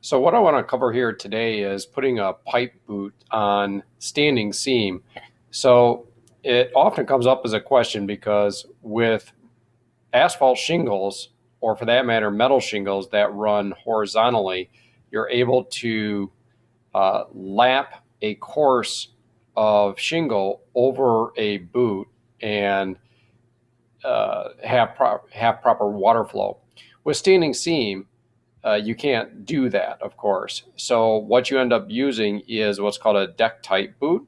So what I want to cover here today is putting a pipe boot on standing seam. So it often comes up as a question because with asphalt shingles, or for that matter, metal shingles that run horizontally, you're able to lap a course of shingle over a boot and have proper water flow. With standing seam, you can't do that, of course. So what you end up using is what's called a deck type boot,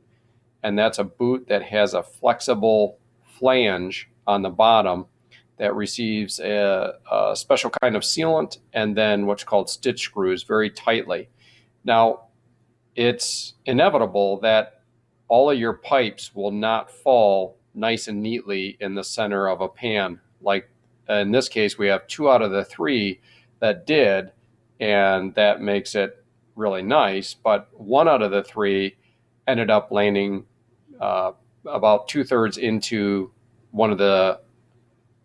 and that's a boot that has a flexible flange on the bottom that receives a special kind of sealant and then what's called stitch screws very tightly. Now, it's inevitable that all of your pipes will not fall nice and neatly in the center of a pan. Like in this case, we have 2 out of the 3 that did, and that makes it really nice. But 1 out of the 3 ended up landing about 2/3 into one of the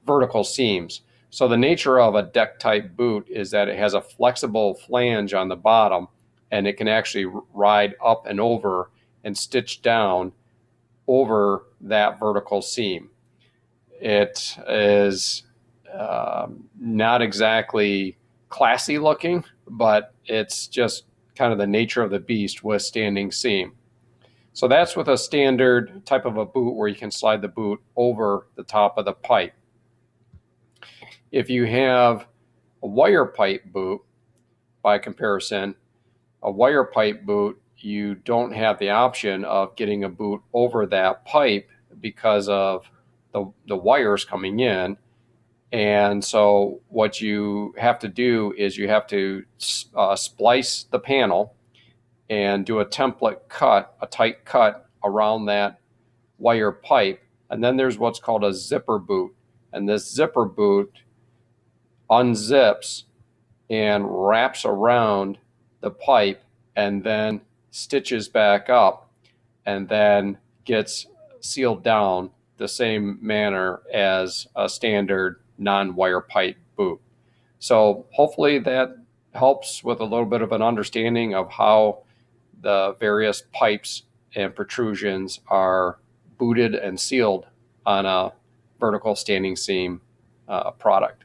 vertical seams. So the nature of a deck type boot is that it has a flexible flange on the bottom, and it can actually ride up and over and stitch down over that vertical seam. It is not exactly classy looking, but it's just kind of the nature of the beast with standing seam. So that's with a standard type of a boot where you can slide the boot over the top of the pipe. If you have a wire pipe boot, by comparison, a wire pipe boot, you don't have the option of getting a boot over that pipe because of the wires coming in. And so what you have to do is you have to splice the panel and do a template cut, a tight cut around that wire pipe. And then there's what's called a zipper boot. And this zipper boot unzips and wraps around the pipe and then stitches back up and then gets sealed down the same manner as a standard non-wire pipe boot. So hopefully that helps with a little bit of an understanding of how the various pipes and protrusions are booted and sealed on a vertical standing seam product.